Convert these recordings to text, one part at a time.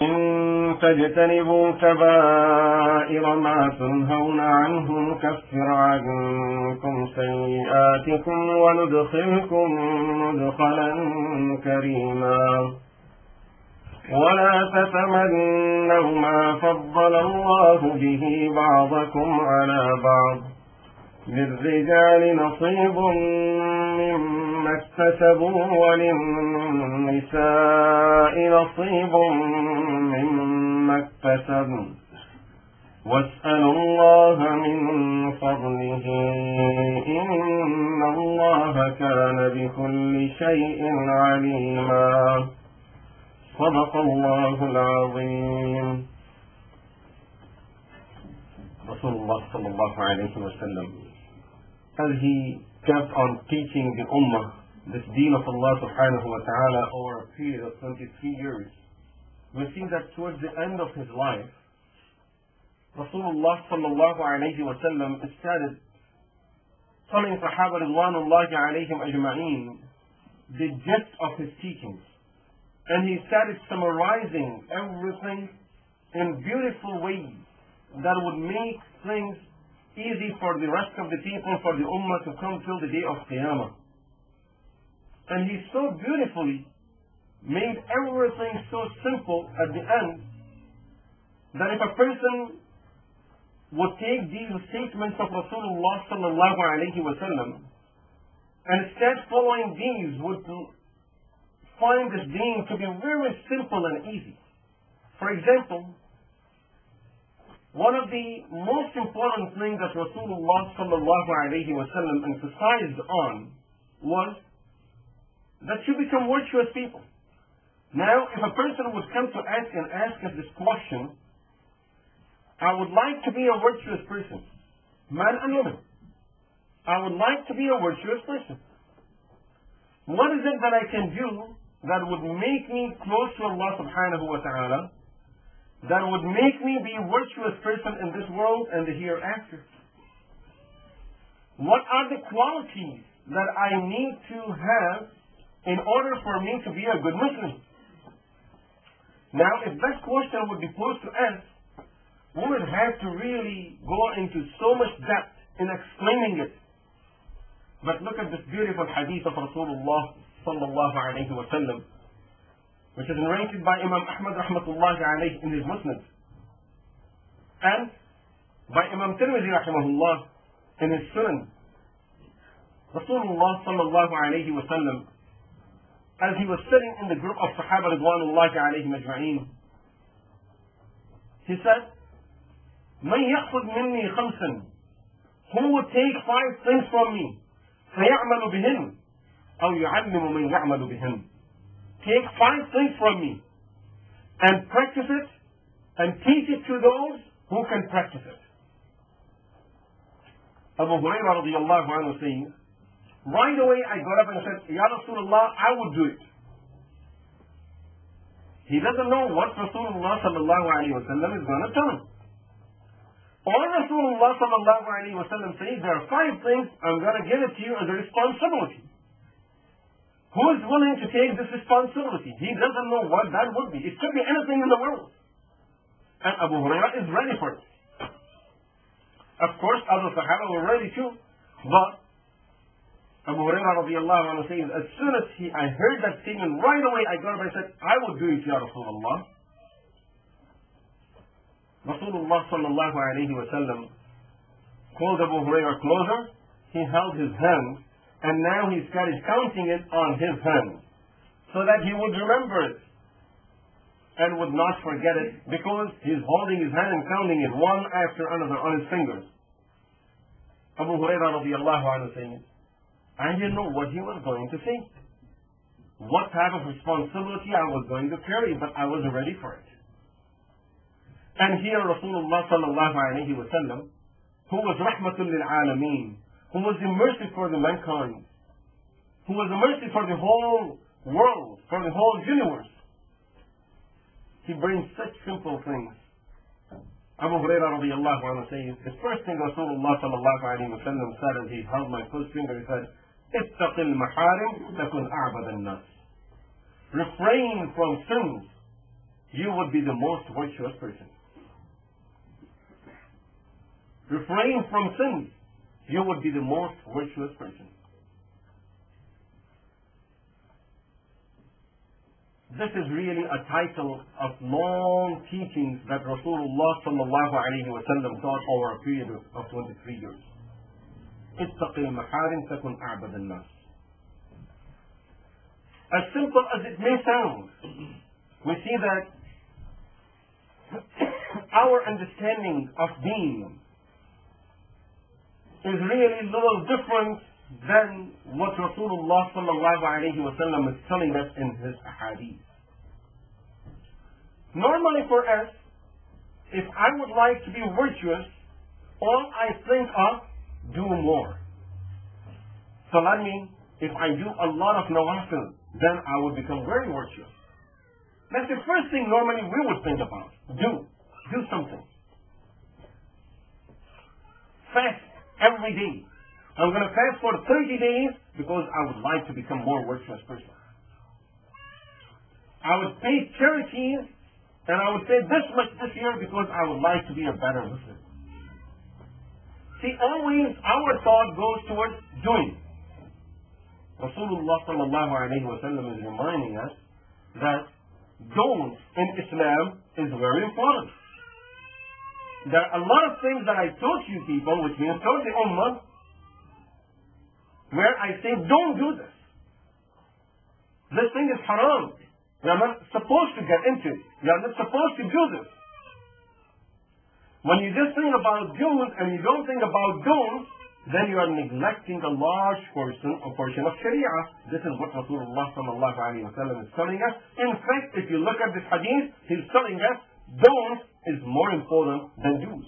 إن تجتنبوا كبائر ما تنهون عنه نكفر عنكم سيئاتكم وندخلكم مدخلا كريما ولا تتمنوا ما فضل الله به بعضكم على بعض للرجال نصيب مما اكتسبوا وللنساء نصيب مما اكتسبوا واسألوا الله من فضله إن الله كان بكل شيء عليما صدق الله العظيم. Rasulullah sallallahu alayhi wa sallam, as he kept on teaching the ummah this deen of Allah subhanahu wa ta'ala over a period of 23 years, we see that towards the end of his life, Rasulullah sallallahu alayhi wa sallam started telling Sahaba ridwanullahi alayhim ajma'een the gist of his teachings. And he started summarizing everything in beautiful ways that would make things easy for the rest of the people, for the ummah to come till the day of Qiyamah. And he so beautifully made everything so simple at the end that if a person would take these statements of Rasulullah sallallahu alayhi wa sallam and start following these, would find this deen to be very simple and easy. For example, one of the most important things that Rasulullah sallallahu alayhi wa sallam emphasized on was that you become virtuous people. Now, if a person would come to us and ask us this question, I would like to be a virtuous person, man and woman. I would like to be a virtuous person. What is it that I can do that would make me close to Allah subhanahu wa ta'ala, that would make me be a virtuous person in this world and the hereafter? What are the qualities that I need to have in order for me to be a good Muslim? Now, if that question would be posed to us, we would have to really go into so much depth in explaining it. But look at this beautiful hadith of Rasulullah sallallahu alayhi wa sallam, which is narrated by Imam Ahmad rahmatullahi alayhi in his Musnad, and by Imam Tirmidhi rahimahullah in his Sunan. Rasulullah sallallahu alayhi wa sallam, as he was sitting in the group of Sahaba ridwanullahi alayhim ajma'een, he said, "Man ya'khud minni khamsan," who would take 5 things from me, فَيَعْمَلُ بِهِنْ أَوْ يُعَلِّمُ مَنْ يَعْمَلُ بِهِنْ. Take 5 things from me and practice it and teach it to those who can practice it. Abu Hurairah radiallahu anhu says, right away I got up and said, Ya Rasulullah, I would do it. He doesn't know what Rasulullah sallallahu alayhi wa sallam is going to tell him. All Rasulullah sallallahu alayhi wa sallam says, there are 5 things, I'm going to give it to you as a responsibility. Who is willing to take this responsibility? He doesn't know what that would be. It could be anything in the world. And Abu Hurairah is ready for it. Of course, other Sahaba were ready too. But Abu Hurairah radiallahu anhu says, as soon as I heard that statement, right away I got up and said, I will do it, Ya Rasulullah. Rasulullah sallallahu alayhi wa sallam called Abu Hurairah closer. He held his hand, and now he started counting it on his hand, so that he would remember it and would not forget it, because he's holding his hand and counting it one after another on his fingers. Abu Hurairah radiallahu anhu saying, I didn't know what he was going to say, what type of responsibility I was going to carry, but I was ready for it. And here Rasulullah sallallahu alayhi wa sallam, who was rahmatul lil alameen, who was the mercy for the mankind, who was the mercy for the whole world, for the whole universe, he brings such simple things. Abu Hurairah radiallahu anhu says, the first thing Rasulullah sallallahu alayhi wa sallam said as he held my first finger, he said, اتق المحارم تكن أعبد الناس. Refrain from sins you would be the most virtuous person. Refrain from sins, you would be the most virtuous person. This is really a title of long teachings that Rasulullah sallallahu alayhi wa sallam taught over a period of 23 years. اتق المحارم تكن أعبد الناس. As simple as it may sound, we see that our understanding of deen is really little different than what Rasulullah sallallahu alayhi wa sallam is telling us in his ahadith. Normally for us, if I would like to be virtuous, all I think of, do more. Salat means, if I do a lot of nawafil, then I would become very virtuous. That's the first thing normally we would think about. Do something. Fast every day. I'm going to fast for 30 days because I would like to become more virtuous person. I would pay charities and I would pay this much this year because I would like to be a better Muslim. See, always our thought goes towards doing. Rasulullah sallallahu alayhi wa sallam is reminding us that don't in Islam is very important. There are a lot of things that I taught you people, which means taught the ummah, where I say don't do this. This thing is haram. You are not supposed to get into it. You are not supposed to do this. When you just think about do's and you don't think about don'ts, then you are neglecting a large portion of Sharia. This is what Rasulullah sallallahu alayhi wa sallam is telling us. In fact, if you look at this hadith, he's telling us don'ts is more important than do's.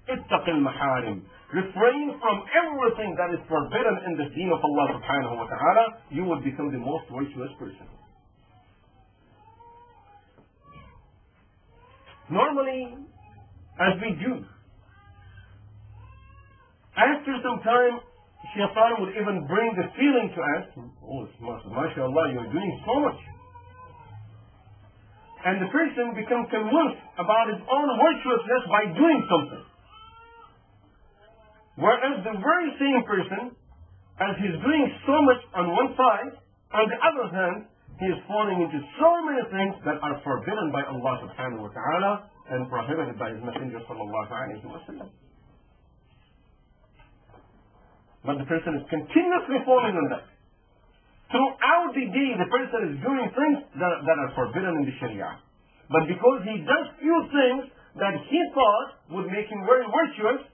اتق المحارم. Refrain from everything that is forbidden in the deen of Allah subhanahu wa ta'ala. You will become the most virtuous person. Normally, as we do, after some time, shaitan would even bring the feeling to us, oh, mashallah, you're doing so much. And the person becomes convinced about his own virtuousness by doing something. Whereas the very same person, as he's doing so much on one side, on the other hand, he is falling into so many things that are forbidden by Allah subhanahu wa ta'ala and prohibited by his Messenger sallallahu alayhi wa sallam. But the person is continuously falling on that. Throughout the day, the person is doing things that are forbidden in the Sharia. But because he does few things that he thought would make him very virtuous,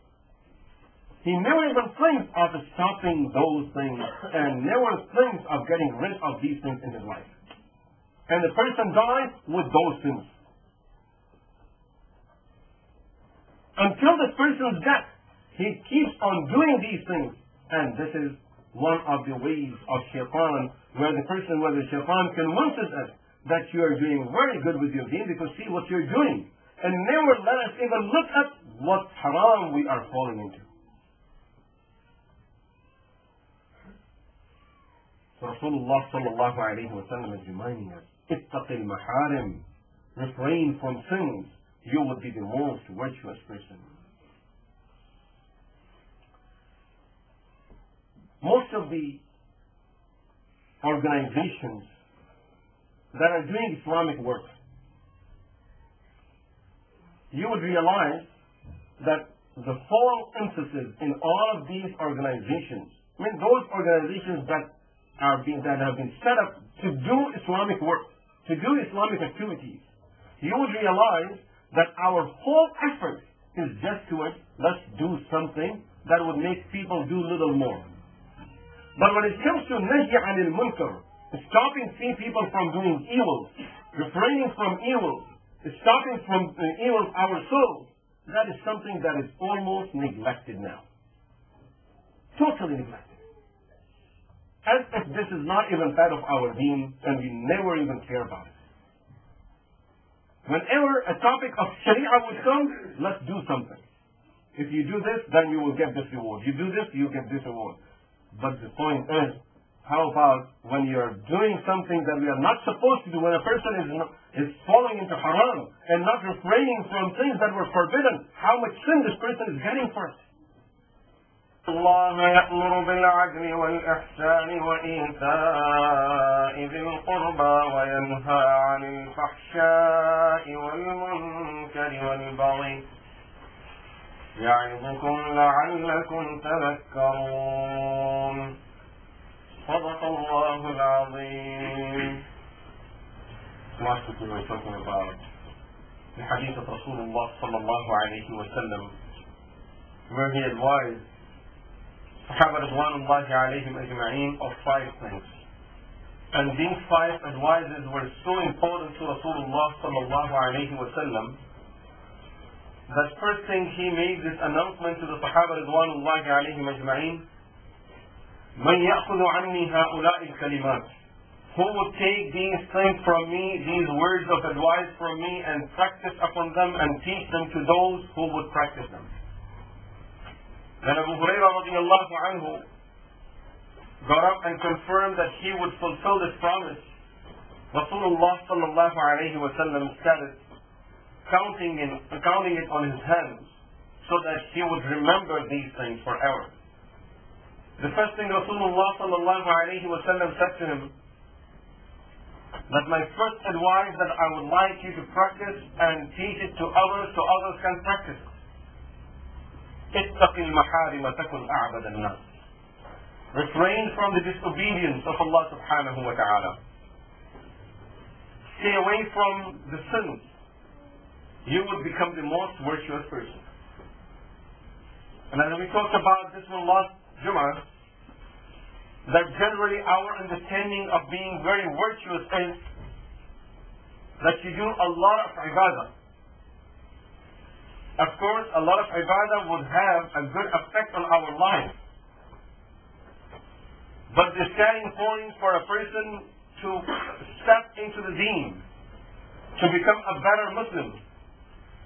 he never even thinks of stopping those things and never thinks of getting rid of these things in his life. And the person dies with those things. Until this person's death, he keeps on doing these things. And this is one of the ways of shaitan, where the shaitan convinces us that you are doing very good with your deen because see what you're doing. And never let us even look at what haram we are falling into. Rasulullah sallallahu alayhi wa sallam is reminding us, اتق المحارم. Refrain from sins. You will be the most virtuous person. Most of the organizations that are doing Islamic work, you would realize that the whole emphasis in all of these organizations, those organizations that have been set up to do Islamic work, to do Islamic activities, you would realize that our whole effort is just towards, let's do something that would make people do little more. But when it comes to nahy anil munkar, stopping people from doing evil, refraining from evil, stopping from evil ourselves, that is something that is almost neglected now. Totally neglected. As if this is not even part of our deen and we never even care about it. Whenever a topic of Sharia would come, let's do something. If you do this, then you will get this reward. You do this, you get this reward. But the point is, how about when you're doing something that we are not supposed to do, when a person is falling into haram and not refraining from things that were forbidden, how much sin this person is getting for it. الله يأمر بالعدل والإحسان وإيتاء ذي القربى وينهى عن الفحشاء والمنكر والبغي يعظكم لعلكم تذكرون صدق الله العظيم. Last week we were talking about the hadith of Rasulullah sallallahu alayhi wa sallam, where he advised Sahaba Ridwanullahi alayhim ajma'in of 5 things. And these 5 advices were so important to Rasulullah sallallahu alayhi wa sallam that first thing he made this announcement to the Sahaba Ridwanullahi alayhim ajma'in: Man ya'khudhu anni ha'ula'i al-kalimat, who would take these things from me, these words of advice from me, and practice upon them and teach them to those who would practice them. Then Abu Hurairah radiallahu anhu got up and confirmed that he would fulfill this promise. Rasulullah sallallahu alayhi wa sallam started counting it on his hands so that he would remember these things forever. The first thing Rasulullah sallallahu alayhi wa sallam said to him, that my first advice that I would like you to practice and teach it to others so others can practice it. اتق المحارم تكن أعبد الناس. Refrain from the disobedience of Allah subhanahu wa ta'ala. Stay away from the sins. You will become the most virtuous person. And as we talked about this one last Jummah, that generally our understanding of being very virtuous is that you do a lot of ibadah. Of course, a lot of ibadah would have a good effect on our life. But the starting point for a person to step into the deen, to become a better Muslim,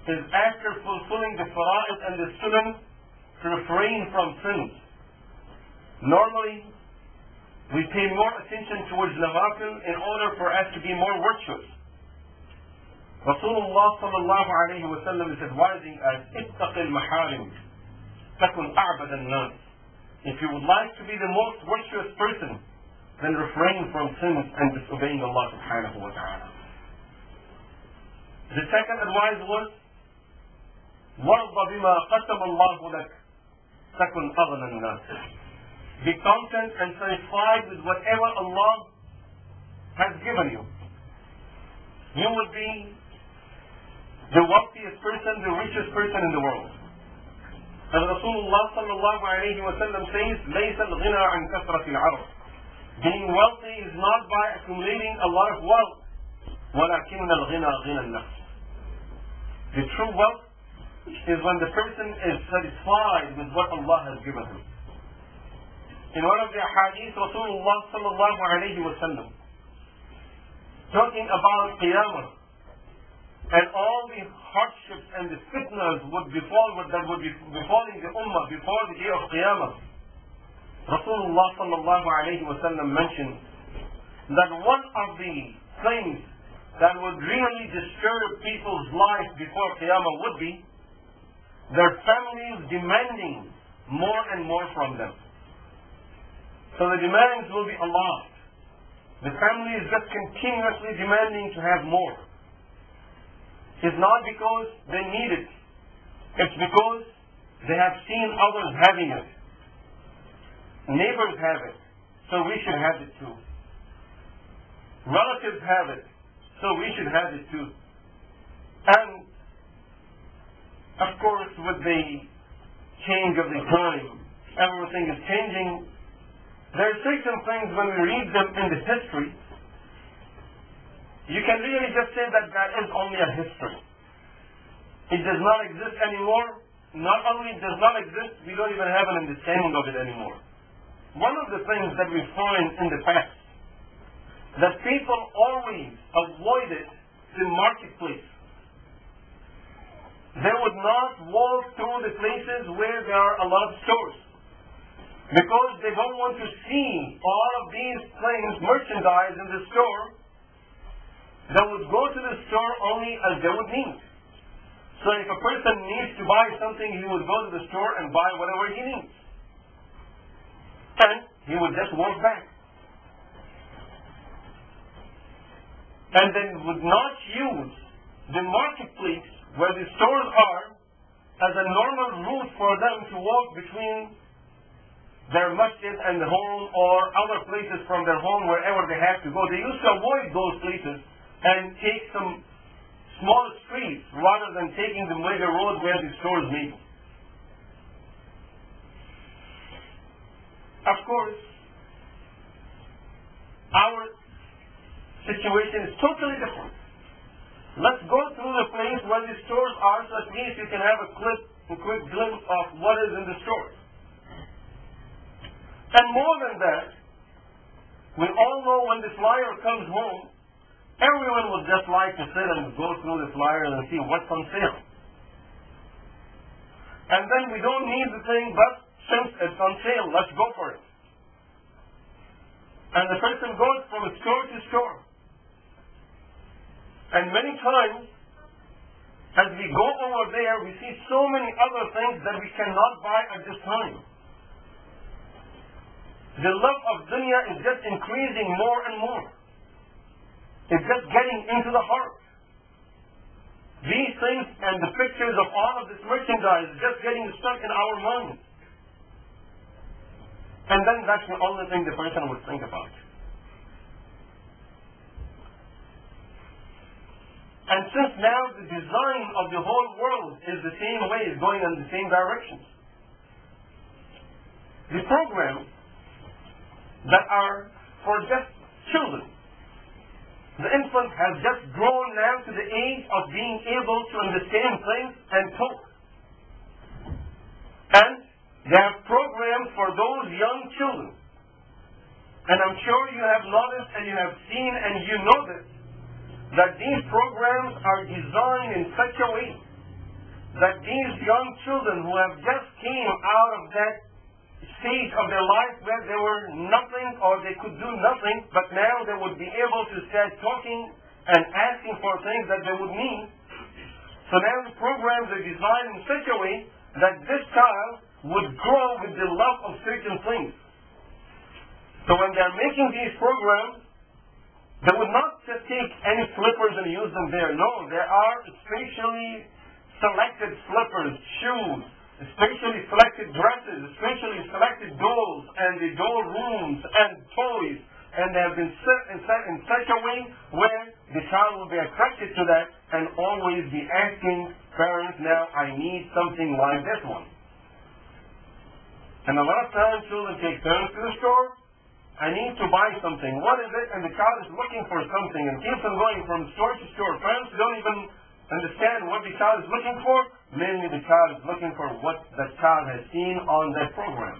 is after fulfilling the fara'id and the sunan, to refrain from sins. Normally, we pay more attention towards nawafil in order for us to be more virtuous. Rasulullah sallallahu alayhi wa sallam is advising us, اتق المحارم تكن أعبد الناس. If you would like to be the most virtuous person, then refrain from sins and disobeying Allah subhanahu wa ta'ala. The second advice was, وَرْضَ بِمَا قَسَمَ اللَّهُ لَكَ تكن أغنى الناس. Be content and satisfied with whatever Allah has given you. You would be the wealthiest person, the richest person in the world. As Rasulullah sallallahu alayhi wa sallam says, لَيْسَ الْغِنَى عَنْ كَثْرَةِ الْعَرْضِ. Being wealthy is not by accumulating a lot of wealth. وَلَكِنَّ الْغِنَى غِنَى النَّفْسِ. The true wealth is when the person is satisfied with what Allah has given him. In one of the hadiths, Rasulullah sallallahu alayhi wa sallam, talking about Qiyamah, and all the hardships and the fitnas that would be befalling the ummah before the day of Qiyamah, Rasulullah sallallahu alayhi wa sallam mentioned that one of the things that would really disturb people's lives before Qiyamah would be their families demanding more and more from them. So the demands will be a lot. The family is just continuously demanding to have more. It's not because they need it. It's because they have seen others having it. Neighbors have it, so we should have it too. Relatives have it, so we should have it too. And of course, with the change of the time, everything is changing. There are certain things when we read them in the history, you can really just say that that is only a history. It does not exist anymore. Not only it does not exist, we don't even have an understanding of it anymore. One of the things that we find in the past, that people always avoided the marketplace. They would not walk through the places where there are a lot of stores. because they don't want to see all of these things, merchandise in the store. They would go to the store only as they would need. So if a person needs to buy something, he would go to the store and buy whatever he needs. And he would just walk back. And they would not use the marketplace where the stores are as a normal route for them to walk between their masjid and the home or other places from their home, wherever they have to go. They used to avoid those places and take some small streets rather than taking the major road where the stores meet. Of course, our situation is totally different. Let's go through the place where the stores are, so at least you can have a quick glimpse of what is in the store. And more than that, we all know when the flyer comes home, everyone would just like to sit and go through the flyer and see what's on sale. And then we don't need the thing, but since it's on sale, let's go for it. And the person goes from store to store. And many times, as we go over there, we see so many other things that we cannot buy at this time. The love of dunya is just increasing more and more. It's just getting into the heart. These things and the pictures of all of this merchandise is just getting stuck in our minds. And then that's the only thing the person would think about. And since now the design of the whole world is the same way, is going in the same direction, the programs that are for just children, the infant has just grown now to the age of being able to understand things and talk. And they have programs for those young children. And I'm sure you have noticed and you have seen and you know this, that these programs are designed in such a way that these young children who have just came out of that stage of their life where they were nothing or they could do nothing, but now they would be able to start talking and asking for things that they would need. So now the programs are designed in such a way that this child would grow with the love of certain things. So when they're making these programs, they would not just take any slippers and use them there. No, there are specially selected slippers, shoes, especially selected dresses, especially selected dolls, and the doll rooms and toys, and they have been set in such a way where the child will be attracted to that and always be asking parents, now I need something like this one. And a lot of times children take parents to the store, I need to buy something. What is it? And the child is looking for something and keeps on going from store to store. Parents don't even understand what the child is looking for. Mainly the child is looking for what that child has seen on that program.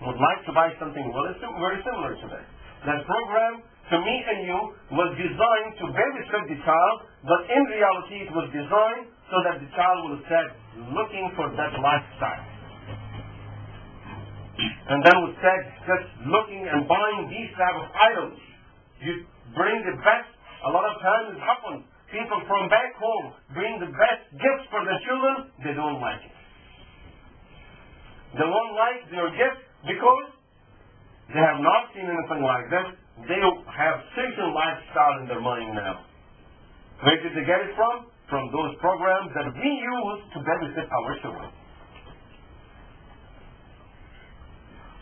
Would like to buy something very similar to that. That program, to me and you, was designed to babysit the child, but in reality it was designed so that the child will start looking for that lifestyle. And then would start just looking and buying these type of items. You bring the best. A lot of times it happens. People from back home bring the best gifts for their children. They don't like it. They won't like your gift because they have not seen anything like this. They have certain lifestyle in their mind now. Where did they get it from? From those programs that we use to babysit our children.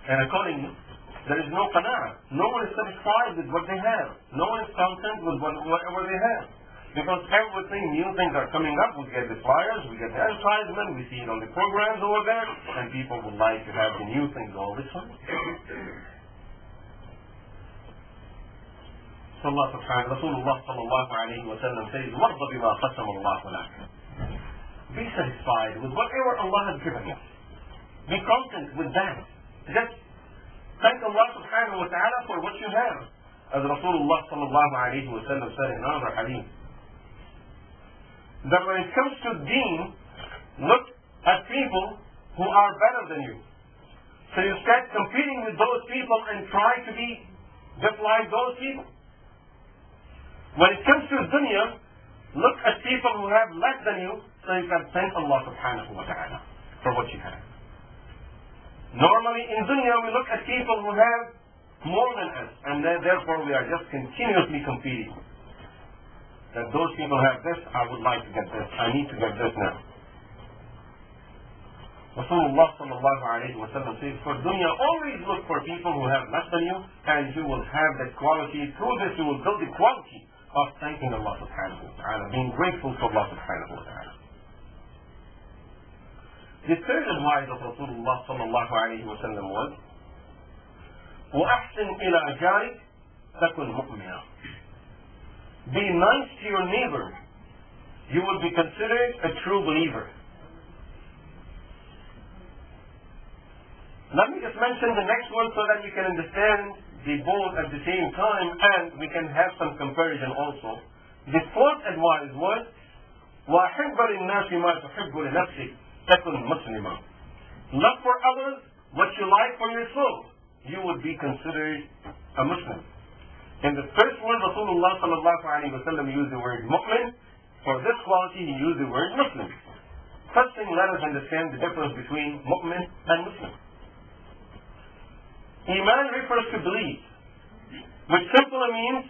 And accordingly, there is no qana'ah. No one is satisfied with what they have. No one is content with whatever they have. Because everything, new things are coming up. We get the flyers, we get the advertisement, we see it on the programs over there, and people would like to have the new things all the time. So Allah subhanahu Rasulullah sallallahu alayhi wa sallam says, وَرْضَ بِمَا قَسَمَ اللَّهُ لَكَ. Be satisfied with whatever Allah has given you. Be content with that. Just thank Allah subhanahu wa ta'ala for what you have. As Rasulullah sallallahu alayhi wa sallam said in another hadith, that when it comes to deen, look at people who are better than you. So you start competing with those people and try to be just like those people. When it comes to dunya, look at people who have less than you, so you can thank Allah subhanahu wa ta'ala for what you have. Normally in dunya we look at people who have more than us, and therefore we are just continuously competing. That those people have this, I would like to get this, I need to get this now. Rasulullah sallallahu alayhi wa sallam says, for dunya, always look for people who have less than you, and you will have that quality. Through this you will build the quality of thanking Allah subhanahu wa ta'ala, being grateful to Allah subhanahu wa ta'ala. The third advice of Rasulullah sallallahu alayhi wa sallam was, وَأَحْسِنْ إِلَى جَارِكَ تَكُنْ مُؤْمِنًا. Be nice to your neighbor. You will be considered a true believer. Let me just mention the next one so that you can understand the both at the same time, and we can have some comparison also. The fourth advice was, وَأَحِبَّ لِلنَّاسِ مَا تُحِبُّ لِنَفْسِكَ تَكُنْ مُسْلِمًا. Love for others what you like for your soul. You would be considered a Muslim. In the first one, Rasulullah sallallahu alayhi wa sallam used the word mu'min. For this quality, he used the word Muslim. First thing, let us understand the difference between mu'min and Muslim. Iman refers to belief, which simply means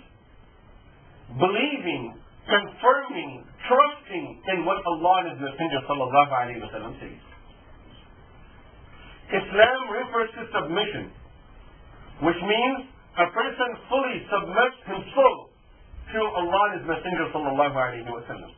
believing, confirming, trusting in what Allah and His Messenger sallallahu alayhi wa sallam says. Islam refers to submission, which means a person fully submits himself to Allah and His Messenger sallallahu alayhi wa sallam.